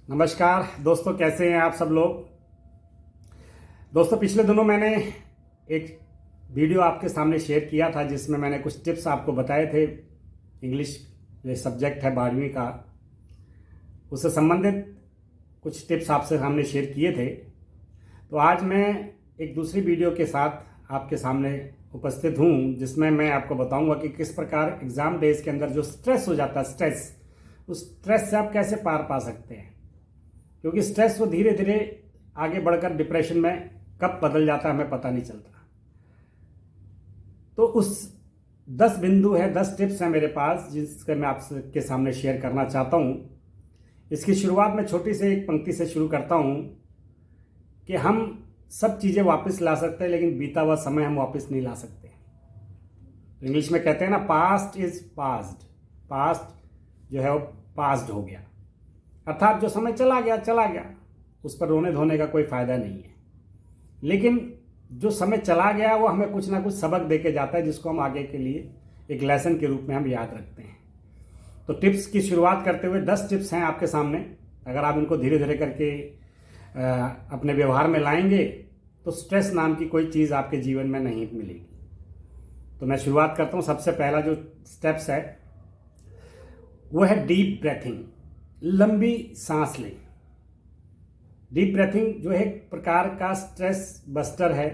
नमस्कार दोस्तों, कैसे हैं आप सब लोग। दोस्तों, पिछले दिनों मैंने एक वीडियो आपके सामने शेयर किया था जिसमें मैंने कुछ टिप्स आपको बताए थे। इंग्लिश जो सब्जेक्ट है 12वीं का, उससे संबंधित कुछ टिप्स आपसे सामने शेयर किए थे। तो आज मैं एक दूसरी वीडियो के साथ आपके सामने उपस्थित हूँ जिसमें मैं आपको बताऊंगा कि किस प्रकार एग्ज़ाम डेज के अंदर जो स्ट्रेस हो जाता है, उस स्ट्रेस से आप कैसे पार पा सकते हैं। क्योंकि स्ट्रेस वो धीरे धीरे आगे बढ़कर डिप्रेशन में कब बदल जाता है हमें पता नहीं चलता। तो उस 10 बिंदु है, 10 टिप्स हैं मेरे पास जिसके मैं आपके सामने शेयर करना चाहता हूँ। इसकी शुरुआत मैं छोटी से एक पंक्ति से शुरू करता हूँ कि हम सब चीज़ें वापस ला सकते हैं लेकिन बीता हुआ समय हम वापस नहीं ला सकते। तो इंग्लिश में कहते हैं ना, पास्ट इज पास्ट। पास्ट जो है वो पास्ट हो गया, अर्थात जो समय चला गया, उस पर रोने धोने का कोई फायदा नहीं है। लेकिन जो समय चला गया वो हमें कुछ ना कुछ सबक दे के जाता है जिसको हम आगे के लिए एक लेसन के रूप में हम याद रखते हैं। तो टिप्स की शुरुआत करते हुए 10 टिप्स हैं आपके सामने। अगर आप इनको धीरे धीरे करके अपने व्यवहार में लाएंगे तो स्ट्रेस नाम की कोई चीज़ आपके जीवन में नहीं मिलेगी। तो मैं शुरुआत करता हूँ। सबसे पहला जो स्टेप्स है वो है डीप ब्रेथिंग। लंबी सांस लें। डीप ब्रेथिंग जो है एक प्रकार का स्ट्रेस बस्टर है,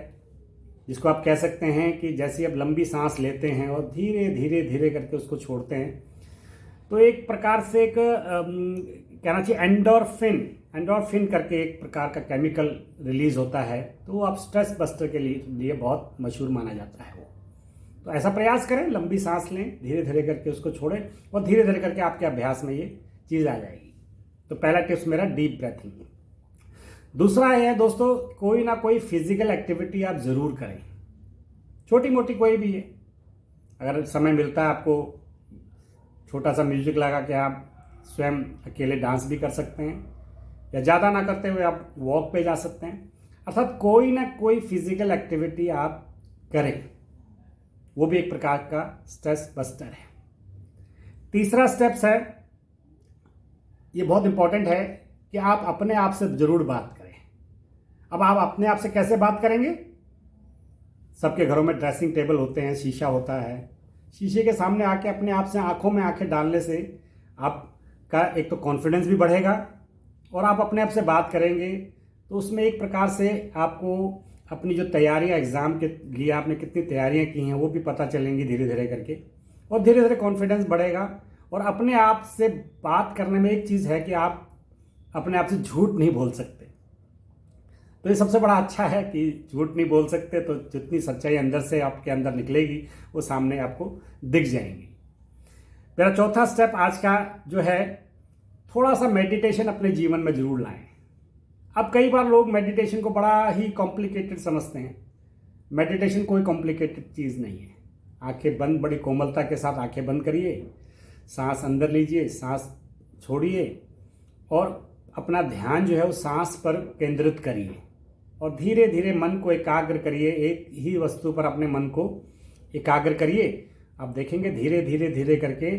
जिसको आप कह सकते हैं कि जैसे आप लंबी सांस लेते हैं और धीरे धीरे धीरे करके उसको छोड़ते हैं तो एक प्रकार से एक कहना चाहिए एंडोर्फिन करके एक प्रकार का केमिकल रिलीज होता है। तो वो आप स्ट्रेस बस्टर के लिए बहुत मशहूर माना जाता है वो। तो ऐसा प्रयास करें, लंबी सांस लें, धीरे धीरे करके उसको छोड़ें और धीरे धीरे करके आपके अभ्यास में ये चीज़ आ जाएगी। तो पहला टिप्स मेरा डीप ब्रेथिंग। दूसरा है दोस्तों, कोई ना कोई फिजिकल एक्टिविटी आप ज़रूर करें, छोटी मोटी कोई भी है। अगर समय मिलता है आपको, छोटा सा म्यूजिक लगा के आप स्वयं अकेले डांस भी कर सकते हैं, या ज़्यादा ना करते हुए आप वॉक पे जा सकते हैं। अर्थात कोई ना कोई फिजिकल एक्टिविटी आप करें, वो भी एक प्रकार का स्ट्रेस बस्टर है। तीसरा स्टेप्स है, ये बहुत इंपॉर्टेंट है कि आप अपने आप से जरूर बात करें। अब आप अपने आप से कैसे बात करेंगे? सबके घरों में ड्रेसिंग टेबल होते हैं, शीशा होता है। शीशे के सामने आके अपने आप से आंखों में आंखें डालने से आपका एक तो कॉन्फिडेंस भी बढ़ेगा और आप अपने आप से बात करेंगे तो उसमें एक प्रकार से आपको अपनी जो तैयारियां एग्ज़ाम के लिए आपने कितनी तैयारियां की हैं वो भी पता चलेंगी धीरे धीरे करके, और धीरे धीरे कॉन्फिडेंस बढ़ेगा। और अपने आप से बात करने में एक चीज़ है कि आप अपने आप से झूठ नहीं बोल सकते। तो ये सबसे बड़ा अच्छा है कि झूठ नहीं बोल सकते, तो जितनी सच्चाई अंदर से आपके अंदर निकलेगी वो सामने आपको दिख जाएंगी। मेरा चौथा स्टेप आज का जो है, थोड़ा सा मेडिटेशन अपने जीवन में जरूर लाएं। अब कई बार लोग मेडिटेशन को बड़ा ही कॉम्प्लिकेटेड समझते हैं। मेडिटेशन कोई कॉम्प्लिकेटेड चीज़ नहीं है। आंखें बंद, बड़ी कोमलता के साथ आंखें बंद करिए, सांस अंदर लीजिए, सांस छोड़िए और अपना ध्यान जो है वो सांस पर केंद्रित करिए और धीरे धीरे मन को एकाग्र करिए। एक ही वस्तु पर अपने मन को एकाग्र करिए। आप देखेंगे धीरे धीरे धीरे करके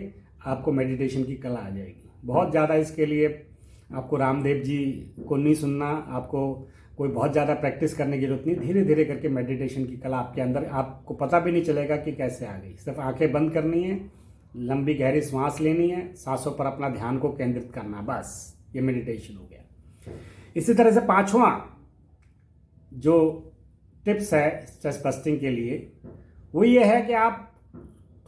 आपको मेडिटेशन की कला आ जाएगी। बहुत ज़्यादा इसके लिए आपको रामदेव जी को नहीं सुनना, आपको कोई बहुत ज़्यादा प्रैक्टिस करने की जरूरत नहीं। धीरे धीरे करके मेडिटेशन की कला आपके अंदर, आपको पता भी नहीं चलेगा कि कैसे आ गई। सिर्फ आंखें बंद करनी है, लंबी गहरी सांस लेनी है, सांसों पर अपना ध्यान को केंद्रित करना, बस ये मेडिटेशन हो गया। इसी तरह से पांचवा जो टिप्स है स्ट्रेस बस्टिंग के लिए वो ये है कि आप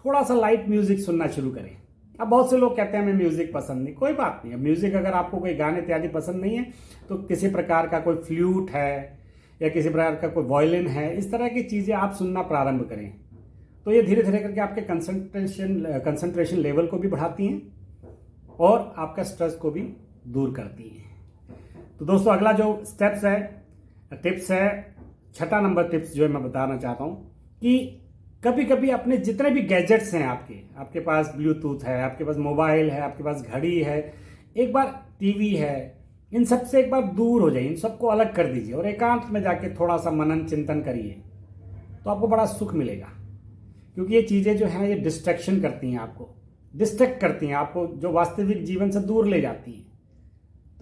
थोड़ा सा लाइट म्यूजिक सुनना शुरू करें। अब बहुत से लोग कहते हैं हमें म्यूजिक पसंद नहीं, कोई बात नहीं। अब म्यूजिक अगर आपको कोई गाने इत्यादि पसंद नहीं है तो किसी प्रकार का कोई फ्लूट है या किसी प्रकार का कोई वायलिन है, इस तरह की चीज़ें आप सुनना प्रारंभ करें। तो ये धीरे धीरे करके आपके कंसंट्रेशन लेवल को भी बढ़ाती हैं और आपका स्ट्रेस को भी दूर करती हैं। तो दोस्तों, अगला जो टिप्स है, छठा नंबर टिप्स जो है मैं बताना चाहता हूँ कि कभी कभी अपने जितने भी गैजेट्स हैं, आपके पास ब्लूटूथ है, आपके पास मोबाइल है, आपके पास घड़ी है, एक बार टीवी है, इन सब से एक बार दूर हो जाइए, इन सबको अलग कर दीजिए और एकांत में जाके थोड़ा सा मनन चिंतन करिए तो आपको बड़ा सुख मिलेगा। क्योंकि ये चीज़ें जो हैं ये डिस्ट्रैक्शन करती हैं, आपको डिस्ट्रैक्ट करती हैं, आपको जो वास्तविक जीवन से दूर ले जाती हैं।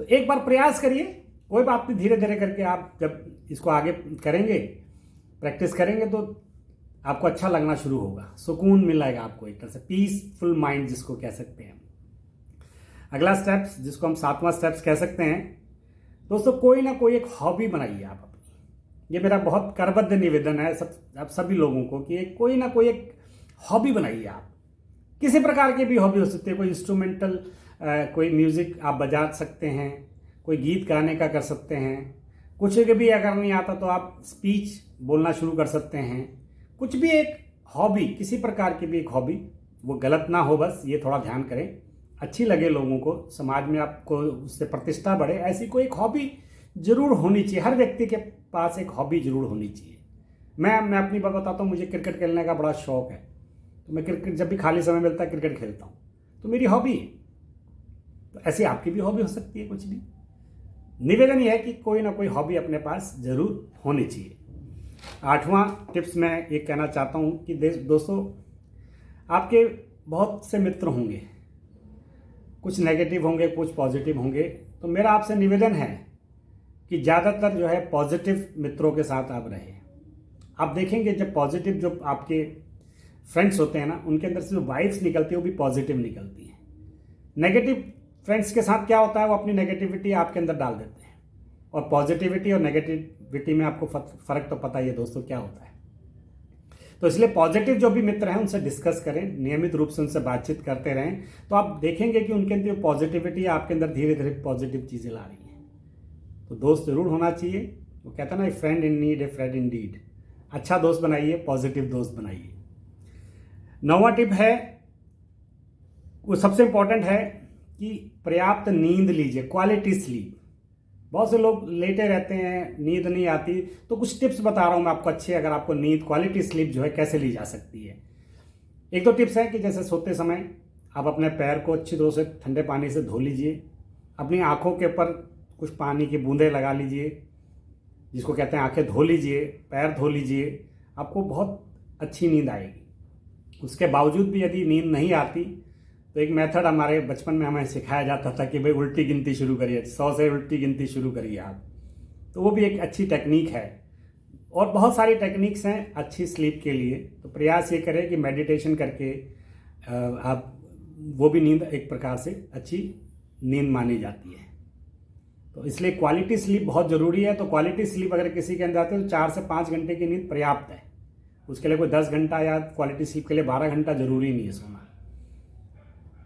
तो एक बार प्रयास करिए, कोई बात नहीं, धीरे धीरे करके आप जब इसको आगे करेंगे, प्रैक्टिस करेंगे, तो आपको अच्छा लगना शुरू होगा, सुकून मिलेगा आपको, एक तरह से पीसफुल माइंड जिसको कह सकते हैं। अगला स्टेप्स जिसको हम 7वां स्टेप्स कह सकते हैं, दोस्तों कोई ना कोई एक हॉबी बनाइए आप अपनी। ये मेरा बहुत करबद्ध निवेदन है आप सभी लोगों को कि कोई ना कोई एक हॉबी बनाइए आप। किसी प्रकार की भी हॉबी हो सकती है, कोई इंस्ट्रूमेंटल, कोई म्यूजिक आप बजा सकते हैं, कोई गीत गाने का कर सकते हैं, कुछ भी अगर नहीं आता तो आप स्पीच बोलना शुरू कर सकते हैं। कुछ भी एक हॉबी, किसी प्रकार की भी एक हॉबी, वो गलत ना हो, बस ये थोड़ा ध्यान करें, अच्छी लगे लोगों को, समाज में आपको उससे प्रतिष्ठा बढ़े, ऐसी कोई एक हॉबी जरूर होनी चाहिए। हर व्यक्ति के पास एक हॉबी जरूर होनी चाहिए। मैं अपनी बात बताता हूँ, मुझे क्रिकेट खेलने का बड़ा शौक है, तो मैं क्रिकेट जब भी खाली समय मिलता है क्रिकेट खेलता हूँ, तो मेरी हॉबी है। तो ऐसी आपकी भी हॉबी हो सकती है कुछ भी। निवेदन यह है कि कोई ना कोई हॉबी अपने पास जरूर होनी चाहिए। 8वां टिप्स मैं ये कहना चाहता हूँ कि दोस्तों, आपके बहुत से मित्र होंगे, कुछ नेगेटिव होंगे, कुछ पॉजिटिव होंगे, तो मेरा आपसे निवेदन है कि ज़्यादातर जो है पॉजिटिव मित्रों के साथ आप रहें। आप देखेंगे जब पॉजिटिव जो आपके फ्रेंड्स होते हैं ना, उनके अंदर से जो वाइब्स निकलती है वो भी पॉजिटिव निकलती है। नेगेटिव फ्रेंड्स के साथ क्या होता है, वो अपनी नेगेटिविटी आपके अंदर डाल देते हैं। और पॉजिटिविटी और नेगेटिविटी में आपको फ़र्क तो पता ही है दोस्तों क्या होता है। तो इसलिए पॉजिटिव जो भी मित्र हैं उनसे डिस्कस करें, नियमित रूप से उनसे बातचीत करते रहें, तो आप देखेंगे कि उनके अंदर पॉजिटिविटी आपके अंदर धीरे धीरे पॉजिटिव चीज़ें ला रही हैं। तो दोस्त जरूर होना चाहिए। वो कहता है ना, a friend in need a friend in deed. अच्छा दोस्त बनाइए, पॉजिटिव दोस्त बनाइए। 9वां टिप है, वो सबसे इंपॉर्टेंट है कि पर्याप्त नींद लीजिए, क्वालिटी स्लीप। बहुत से लोग लेटे रहते हैं, नींद नहीं आती, तो कुछ टिप्स बता रहा हूं मैं आपको अच्छे, अगर आपको नींद, क्वालिटी स्लीप जो है कैसे ली जा सकती है। एक दो टिप्स है कि जैसे सोते समय आप अपने पैर को अच्छी तरह से ठंडे पानी से धो लीजिए, अपनी आंखों के ऊपर कुछ पानी की बूंदें लगा लीजिए, जिसको कहते हैं आंखें धो लीजिए, पैर धो लीजिए, आपको बहुत अच्छी नींद आएगी। उसके बावजूद भी यदि नींद नहीं आती तो एक मेथड हमारे बचपन में हमें सिखाया जाता था कि भाई उल्टी गिनती शुरू करिए, 100 से उल्टी गिनती शुरू करिए आप। तो वो भी एक अच्छी टेक्निक है, और बहुत सारी टेक्निक्स हैं अच्छी स्लीप के लिए। तो प्रयास ये करें कि मेडिटेशन करके आप, वो भी नींद एक प्रकार से अच्छी नींद मानी जाती है। तो इसलिए क्वालिटी स्लीप बहुत ज़रूरी है। तो क्वालिटी स्लीप अगर किसी के अंदर आती है तो 4 से 5 घंटे की नींद पर्याप्त है। उसके लिए कोई 10 घंटा या क्वालिटी स्लीप के लिए 12 घंटा जरूरी नहीं है सोना।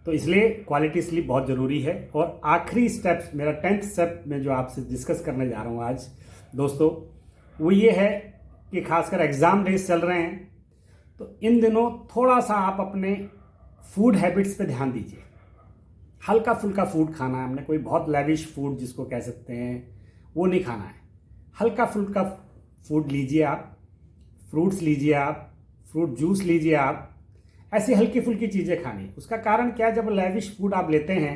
तो इसलिए क्वालिटी स्लीप बहुत ज़रूरी है। और आखिरी स्टेप्स, मेरा 10th स्टेप में जो आपसे डिस्कस करने जा रहा हूँ आज दोस्तों, वो ये है कि खासकर एग्ज़ाम डेज चल रहे हैं, तो इन दिनों थोड़ा सा आप अपने फूड हैबिट्स पे ध्यान दीजिए। हल्का फुल्का फूड खाना है हमने, कोई बहुत लेविश फूड जिसको कह सकते हैं वो नहीं खाना है। हल्का फुल्का फूड लीजिए आप, फ्रूट्स लीजिए आप, फ्रूट जूस लीजिए आप, ऐसी हल्की फुल्की चीज़ें खानी। उसका कारण क्या है, जब लेविश फूड आप लेते हैं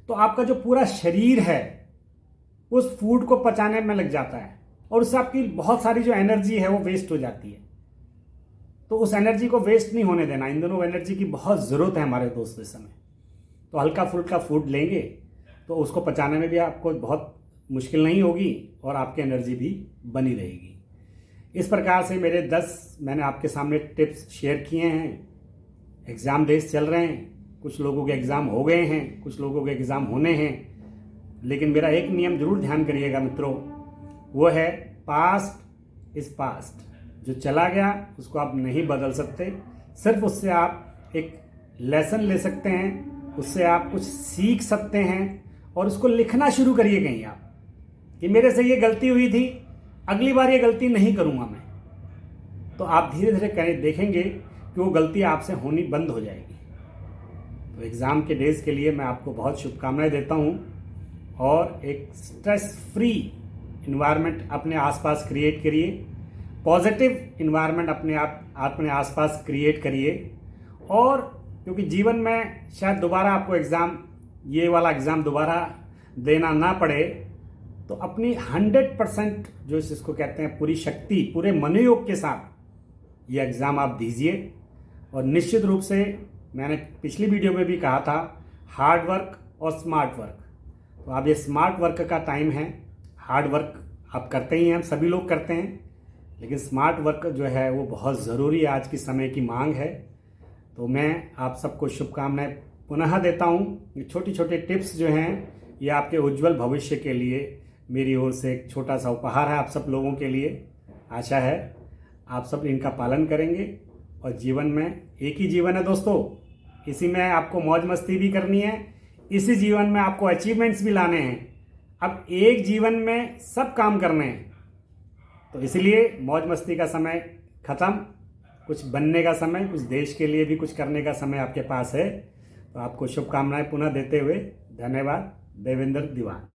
तो आपका जो पूरा शरीर है उस फूड को पचाने में लग जाता है, और उससे आपकी बहुत सारी जो एनर्जी है वो वेस्ट हो जाती है। तो उस एनर्जी को वेस्ट नहीं होने देना। इन दोनों एनर्जी की बहुत ज़रूरत है हमारे दोस्त इस समय। तो हल्का फुल्का फूड लेंगे तो उसको पचाने में भी आपको बहुत मुश्किल नहीं होगी, और आपकी एनर्जी भी बनी रहेगी। इस प्रकार से मेरे 10 मैंने आपके सामने टिप्स शेयर किए हैं। एग्ज़ाम डेज चल रहे हैं, कुछ लोगों के एग्ज़ाम हो गए हैं, कुछ लोगों के एग्ज़ाम होने हैं, लेकिन मेरा एक नियम जरूर ध्यान करिएगा मित्रों, वो है पास्ट इज़ पास्ट। जो चला गया उसको आप नहीं बदल सकते, सिर्फ उससे आप एक लेसन ले सकते हैं, उससे आप कुछ सीख सकते हैं, और उसको लिखना शुरू करिए कहीं आप कि मेरे से ये गलती हुई थी, अगली बार ये गलती नहीं करूँगा मैं। तो आप धीरे धीरे देखेंगे कि वो गलती आपसे होनी बंद हो जाएगी। तो एग्ज़ाम के डेज के लिए मैं आपको बहुत शुभकामनाएं देता हूँ, और एक स्ट्रेस फ्री इन्वायरमेंट अपने आसपास क्रिएट करिए, पॉजिटिव इन्वायरमेंट अपने आसपास क्रिएट करिए। और क्योंकि जीवन में शायद दोबारा आपको एग्ज़ाम, ये वाला एग्ज़ाम दोबारा देना ना पड़े, तो अपनी 100% जो इसको कहते हैं पूरी शक्ति, पूरे मनोयोग के साथ ये एग्ज़ाम आप दीजिए। और निश्चित रूप से मैंने पिछली वीडियो में भी कहा था, हार्ड वर्क और स्मार्ट वर्क। तो तो अब ये स्मार्ट वर्क का टाइम है। हार्ड वर्क आप करते ही हैं, हम सभी लोग करते हैं, लेकिन स्मार्ट वर्क जो है वो बहुत ज़रूरी है, आज की समय की मांग है। तो मैं आप सबको शुभकामनाएं पुनः देता हूँ। ये छोटी छोटी टिप्स जो हैं ये आपके उज्जवल भविष्य के लिए मेरी ओर से एक छोटा सा उपहार है आप सब लोगों के लिए। आशा है आप सब इनका पालन करेंगे और जीवन में एक ही जीवन है दोस्तों, इसी में आपको मौज मस्ती भी करनी है, इसी जीवन में आपको अचीवमेंट्स भी लाने हैं। अब एक जीवन में सब काम करने हैं, तो इसलिए मौज मस्ती का समय ख़त्म, कुछ बनने का समय, कुछ देश के लिए भी कुछ करने का समय आपके पास है। तो आपको शुभकामनाएं पुनः देते हुए धन्यवाद। देवेंद्र दीवान।